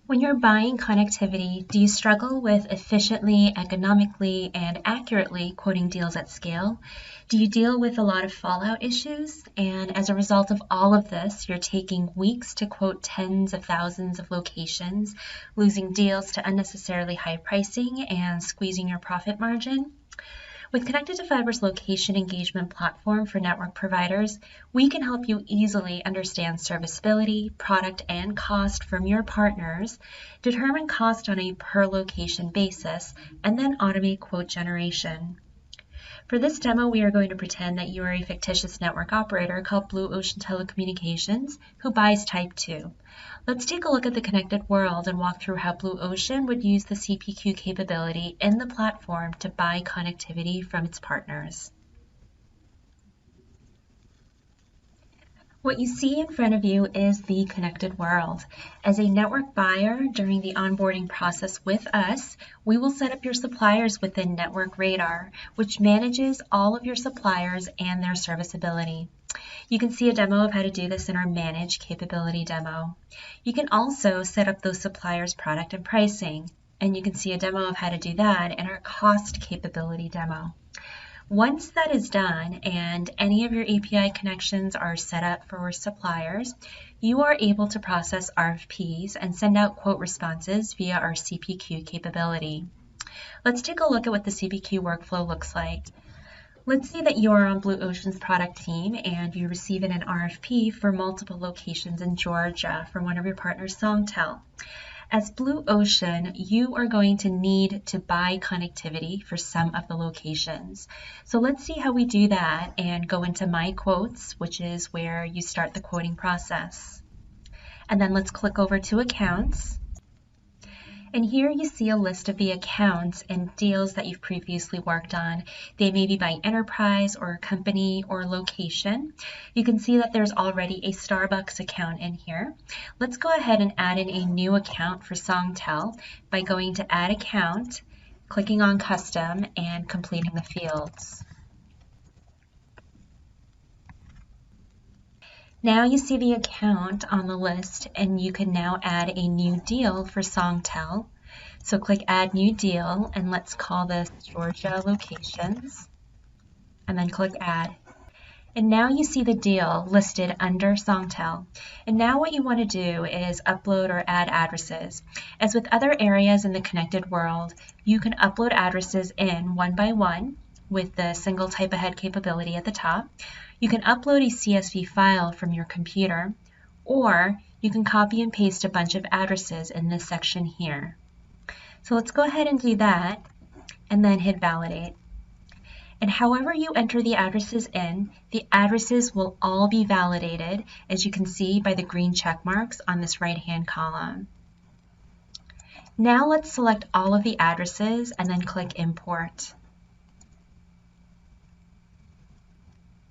When you're buying connectivity, do you struggle with efficiently, economically, and accurately quoting deals at scale? Do you deal with a lot of fallout issues? And as a result of all of this, you're taking weeks to quote tens of thousands of locations, losing deals to unnecessarily high pricing, and squeezing your profit margin? With Connected to Fiber's location engagement platform for network providers, we can help you easily understand serviceability, product, and cost from your partners, determine cost on a per location basis, and then automate quote generation. For this demo, we are going to pretend that you are a fictitious network operator called Blue Ocean Telecommunications who buys Type 2. Let's take a look at the connected world and walk through how Blue Ocean would use the CPQ capability in the platform to buy connectivity from its partners. What you see in front of you is the connected world. As a network buyer, during the onboarding process with us, we will set up your suppliers within Network Radar, which manages all of your suppliers and their serviceability. You can see a demo of how to do this in our Manage capability demo. You can also set up those suppliers' product and pricing, and you can see a demo of how to do that in our Cost capability demo. Once that is done and any of your API connections are set up for suppliers, you are able to process RFPs and send out quote responses via our CPQ capability. Let's take a look at what the CPQ workflow looks like. Let's say that you are on Blue Ocean's product team and you receive an RFP for multiple locations in Georgia from one of your partners, Songtel. As Blue Ocean, you are going to need to buy connectivity for some of the locations. So let's see how we do that and go into My Quotes, which is where you start the quoting process. And then let's click over to Accounts. And here you see a list of the accounts and deals that you've previously worked on. They may be by enterprise or company or location. You can see that there's already a Starbucks account in here. Let's go ahead and add in a new account for Songtel by going to Add Account, clicking on Custom, and completing the fields. Now you see the account on the list and you can now add a new deal for Songtel. So click Add New Deal and let's call this Georgia Locations and then click Add. And now you see the deal listed under Songtel. And now what you want to do is upload or add addresses. As with other areas in the connected world, you can upload addresses in one by one with the single type ahead capability at the top. You can upload a CSV file from your computer, or you can copy and paste a bunch of addresses in this section here. So let's go ahead and do that, and then hit Validate. And however you enter the addresses in, the addresses will all be validated, as you can see by the green check marks on this right-hand column. Now let's select all of the addresses and then click Import.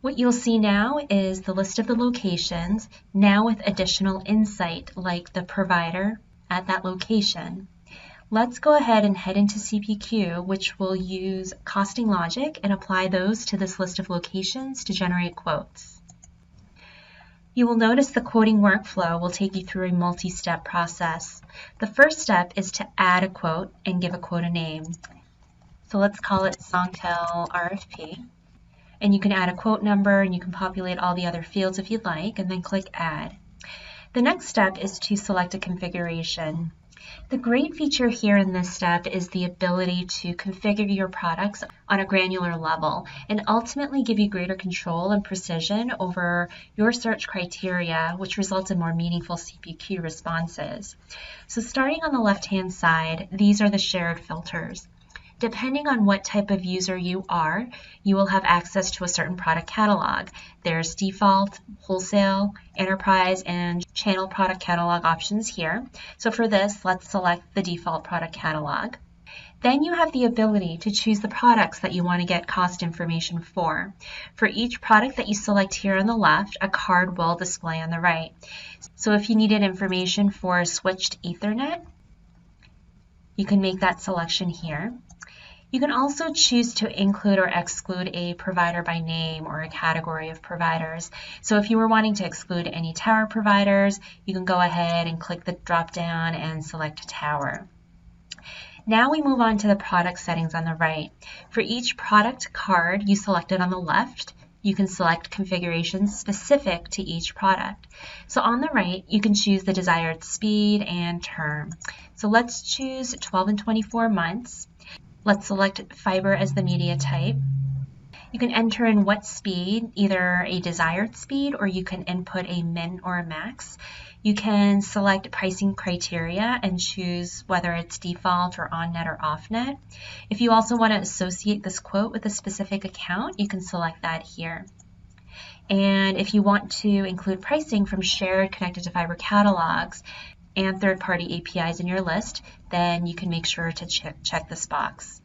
What you'll see now is the list of the locations, now with additional insight like the provider at that location. Let's go ahead and head into CPQ, which will use costing logic and apply those to this list of locations to generate quotes. You will notice the quoting workflow will take you through a multi-step process. The first step is to add a quote and give a quote a name. So let's call it Songtel RFP. And you can add a quote number and you can populate all the other fields if you'd like, and then click Add. The next step is to select a configuration. The great feature here in this step is the ability to configure your products on a granular level and ultimately give you greater control and precision over your search criteria, which results in more meaningful CPQ responses. So starting on the left-hand side, these are the shared filters. Depending on what type of user you are, you will have access to a certain product catalog. There's default, wholesale, enterprise, and channel product catalog options here. So for this, let's select the default product catalog. Then you have the ability to choose the products that you want to get cost information for. For each product that you select here on the left, a card will display on the right. So if you needed information for switched Ethernet, you can make that selection here. You can also choose to include or exclude a provider by name or a category of providers. So if you were wanting to exclude any tower providers, you can go ahead and click the drop down and select tower. Now we move on to the product settings on the right. For each product card you selected on the left, you can select configurations specific to each product. So on the right, you can choose the desired speed and term. So let's choose 12 and 24 months. Let's select fiber as the media type. You can enter in what speed, either a desired speed or you can input a min or a max. You can select pricing criteria and choose whether it's default or on-net or off-net. If you also want to associate this quote with a specific account, you can select that here. And if you want to include pricing from shared connected to fiber catalogs and third-party APIs in your list, then you can make sure to check this box.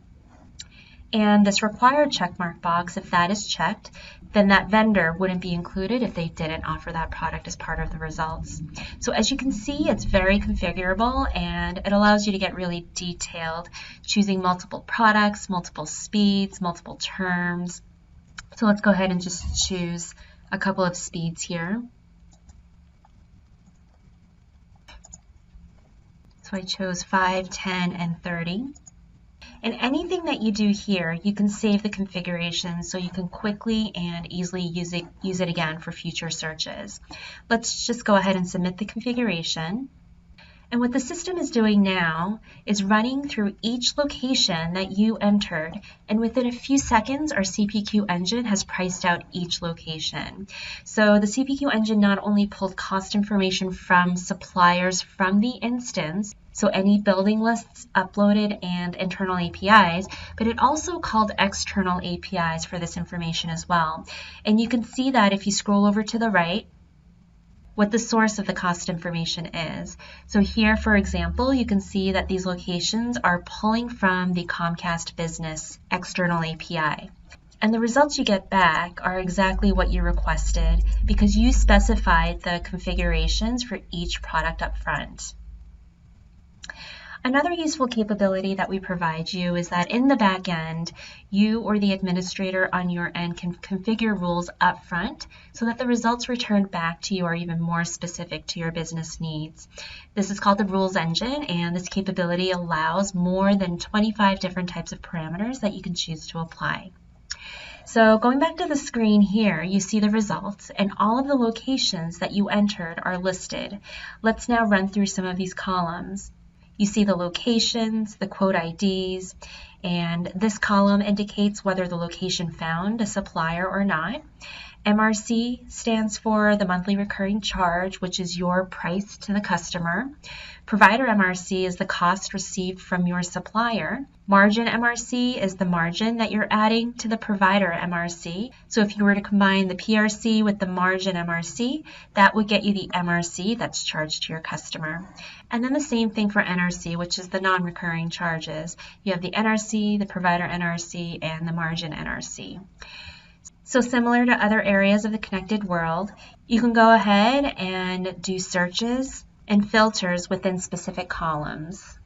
And this required checkmark box, if that is checked, then that vendor wouldn't be included if they didn't offer that product as part of the results. So as you can see, it's very configurable and it allows you to get really detailed, choosing multiple products, multiple speeds, multiple terms. So let's go ahead and just choose a couple of speeds here. So I chose 5, 10, and 30. And anything that you do here, you can save the configuration so you can quickly and easily use it again for future searches. Let's just go ahead and submit the configuration. And what the system is doing now is running through each location that you entered, and within a few seconds our CPQ engine has priced out each location. So the CPQ engine not only pulled cost information from suppliers from the instance, so any building lists uploaded and internal APIs, but it also called external APIs for this information as well. And you can see that if you scroll over to the right, what the source of the cost information is. So here, for example, you can see that these locations are pulling from the Comcast Business external API. And the results you get back are exactly what you requested because you specified the configurations for each product up front. Another useful capability that we provide you is that in the back end, you or the administrator on your end can configure rules up front so that the results returned back to you are even more specific to your business needs. This is called the rules engine, and this capability allows more than 25 different types of parameters that you can choose to apply. So going back to the screen here, you see the results and all of the locations that you entered are listed. Let's now run through some of these columns. You see the locations, the quote IDs, and this column indicates whether the location found a supplier or not. MRC stands for the monthly recurring charge, which is your price to the customer. Provider MRC is the cost received from your supplier. Margin MRC is the margin that you're adding to the provider MRC. So if you were to combine the PRC with the margin MRC, that would get you the MRC that's charged to your customer. And then the same thing for NRC, which is the non-recurring charges. You have the NRC, the provider NRC, and the margin NRC. So similar to other areas of the connected world, you can go ahead and do searches and filters within specific columns.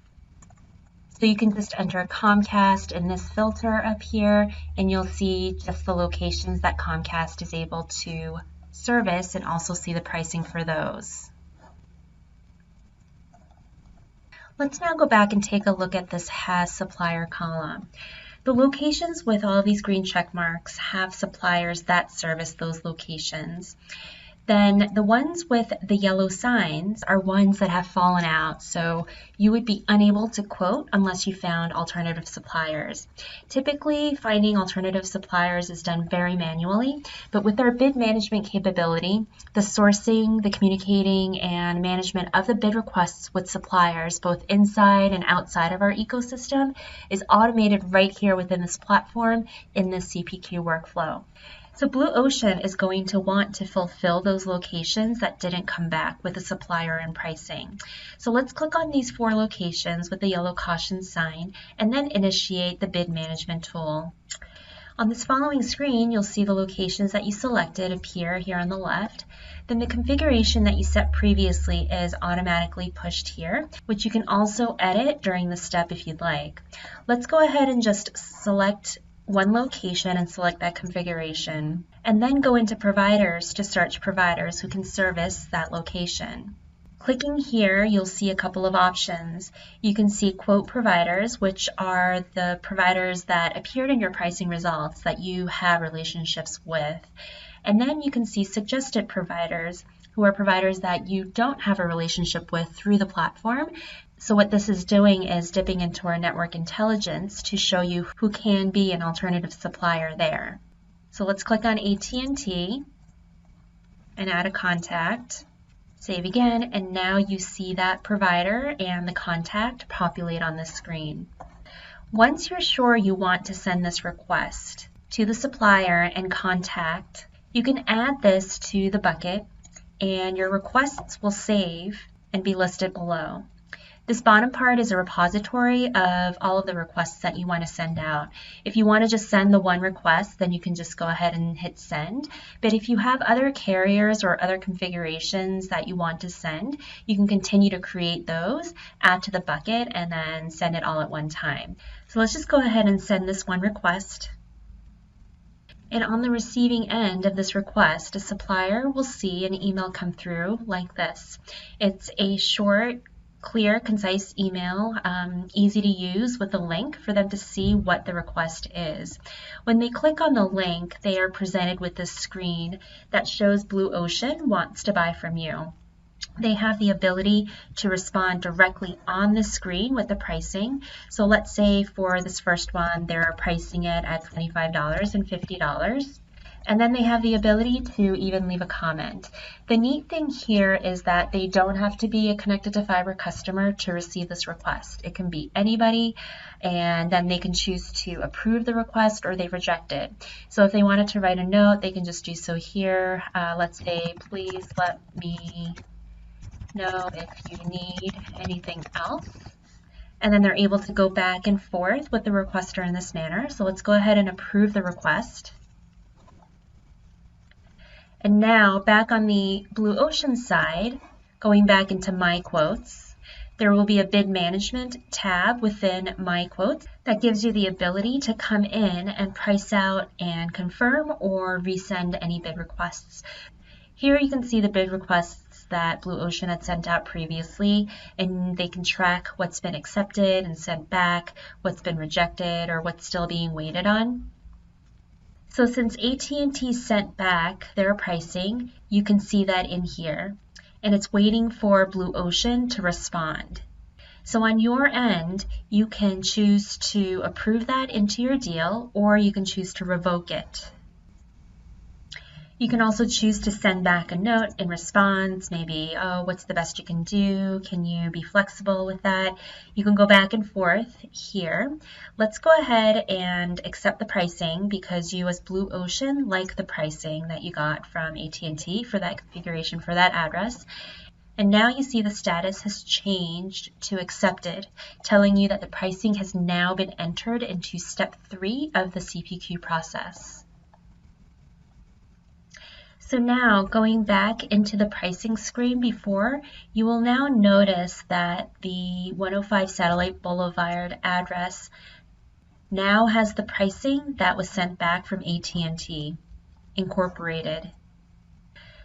So you can just enter Comcast in this filter up here, and you'll see just the locations that Comcast is able to service and also see the pricing for those. Let's now go back and take a look at this has supplier column. The locations with all of these green check marks have suppliers that service those locations. Then the ones with the yellow signs are ones that have fallen out, so you would be unable to quote unless you found alternative suppliers. Typically, finding alternative suppliers is done very manually, but with our bid management capability, the sourcing, the communicating, and management of the bid requests with suppliers, both inside and outside of our ecosystem, is automated right here within this platform in this CPQ workflow. So Blue Ocean is going to want to fulfill those locations that didn't come back with a supplier and pricing. So let's click on these 4 locations with the yellow caution sign and then initiate the bid management tool. On this following screen, you'll see the locations that you selected appear here on the left. Then the configuration that you set previously is automatically pushed here, which you can also edit during the step if you'd like. Let's go ahead and just select one location and select that configuration, and then go into providers to search providers who can service that location. Clicking here, you'll see a couple of options. You can see quote providers, which are the providers that appeared in your pricing results that you have relationships with. And then you can see suggested providers, who are providers that you don't have a relationship with through the platform. So what this is doing is dipping into our network intelligence to show you who can be an alternative supplier there. So let's click on AT&T and add a contact. Save again, and now you see that provider and the contact populate on the screen. Once you're sure you want to send this request to the supplier and contact, you can add this to the bucket and your requests will save and be listed below. This bottom part is a repository of all of the requests that you want to send out. If you want to just send the one request, then you can just go ahead and hit send. But if you have other carriers or other configurations that you want to send, you can continue to create those, add to the bucket, and then send it all at one time. So let's just go ahead and send this one request. And on the receiving end of this request, a supplier will see an email come through like this. It's a short, clear, concise email, easy to use with a link for them to see what the request is. When they click on the link, they are presented with this screen that shows Blue Ocean wants to buy from you. They have the ability to respond directly on the screen with the pricing. So let's say for this first one, they're pricing it at $25 and $50. And then they have the ability to even leave a comment. The neat thing here is that they don't have to be a Connected to Fiber customer to receive this request. It can be anybody, and then they can choose to approve the request or they reject it. So if they wanted to write a note, they can just do so here. Let's say, please let me know if you need anything else. And then they're able to go back and forth with the requester in this manner. So let's go ahead and approve the request. And now back on the Blue Ocean side, going back into My Quotes, there will be a bid management tab within My Quotes that gives you the ability to come in and price out and confirm or resend any bid requests. Here you can see the bid requests that Blue Ocean had sent out previously, and they can track what's been accepted and sent back, what's been rejected, or what's still being waited on. So since AT&T sent back their pricing, you can see that in here, and it's waiting for Blue Ocean to respond. So on your end, you can choose to approve that into your deal, or you can choose to revoke it. You can also choose to send back a note in response, maybe, oh, what's the best you can do? Can you be flexible with that? You can go back and forth here. Let's go ahead and accept the pricing because you as Blue Ocean like the pricing that you got from AT&T for that configuration for that address. And now you see the status has changed to accepted, telling you that the pricing has now been entered into step 3 of the CPQ process. So now going back into the pricing screen before, you will now notice that the 105 Satellite Boulevard address now has the pricing that was sent back from AT&T incorporated.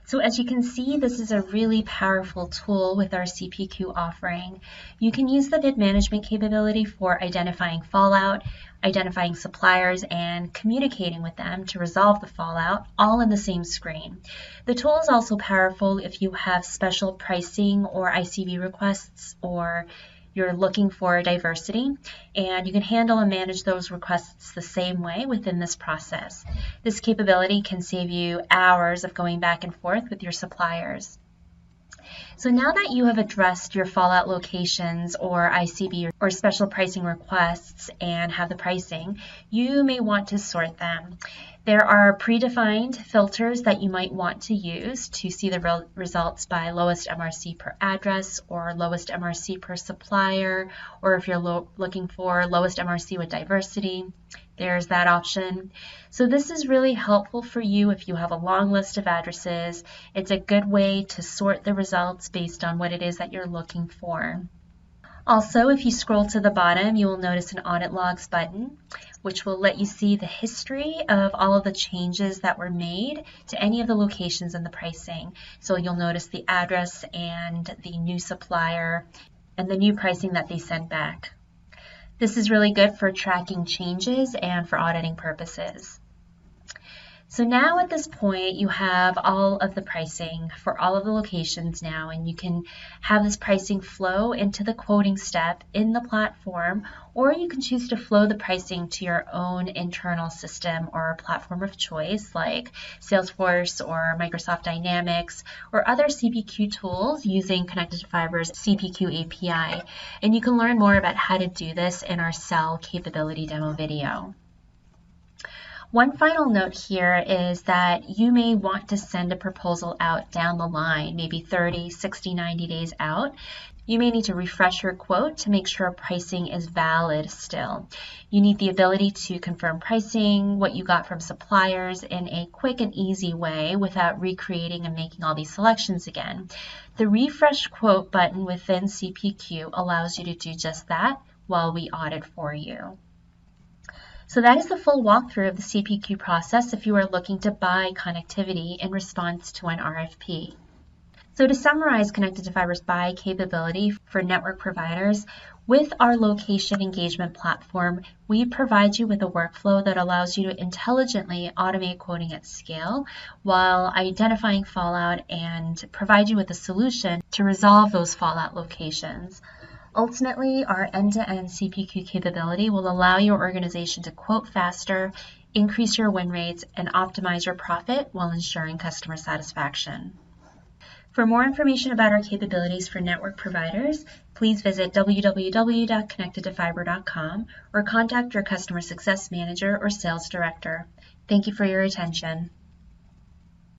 So as you can see, this is a really powerful tool with our CPQ offering. You can use the bid management capability for identifying fallout, identifying suppliers, and communicating with them to resolve the fallout, all in the same screen. The tool is also powerful if you have special pricing or ICV requests, or you're looking for diversity, and you can handle and manage those requests the same way within this process. This capability can save you hours of going back and forth with your suppliers. So now that you have addressed your fallout locations or ICB or special pricing requests and have the pricing, you may want to sort them. There are predefined filters that you might want to use to see the results by lowest MRC per address or lowest MRC per supplier, or if you're looking for lowest MRC with diversity, there's that option. So this is really helpful for you if you have a long list of addresses. It's a good way to sort the results based on what it is that you're looking for. Also, if you scroll to the bottom, you will notice an audit logs button, which will let you see the history of all of the changes that were made to any of the locations in the pricing. So you'll notice the address and the new supplier and the new pricing that they sent back. This is really good for tracking changes and for auditing purposes. So now at this point, you have all of the pricing for all of the locations now, and you can have this pricing flow into the quoting step in the platform, or you can choose to flow the pricing to your own internal system or platform of choice like Salesforce or Microsoft Dynamics or other CPQ tools using Connected to Fiber's CPQ API. And you can learn more about how to do this in our Sell capability demo video. One final note here is that you may want to send a proposal out down the line, maybe 30, 60, 90 days out. You may need to refresh your quote to make sure pricing is valid still. You need the ability to confirm pricing, what you got from suppliers in a quick and easy way without recreating and making all these selections again. The refresh quote button within CPQ allows you to do just that while we audit for you. So that is the full walkthrough of the CPQ process if you are looking to buy connectivity in response to an RFP. So to summarize Connected to Fiber's buy capability for network providers, with our location engagement platform, we provide you with a workflow that allows you to intelligently automate quoting at scale while identifying fallout and provide you with a solution to resolve those fallout locations. Ultimately, our end-to-end CPQ capability will allow your organization to quote faster, increase your win rates, and optimize your profit while ensuring customer satisfaction. For more information about our capabilities for network providers, please visit www.connectedtofiber.com or contact your customer success manager or sales director. Thank you for your attention.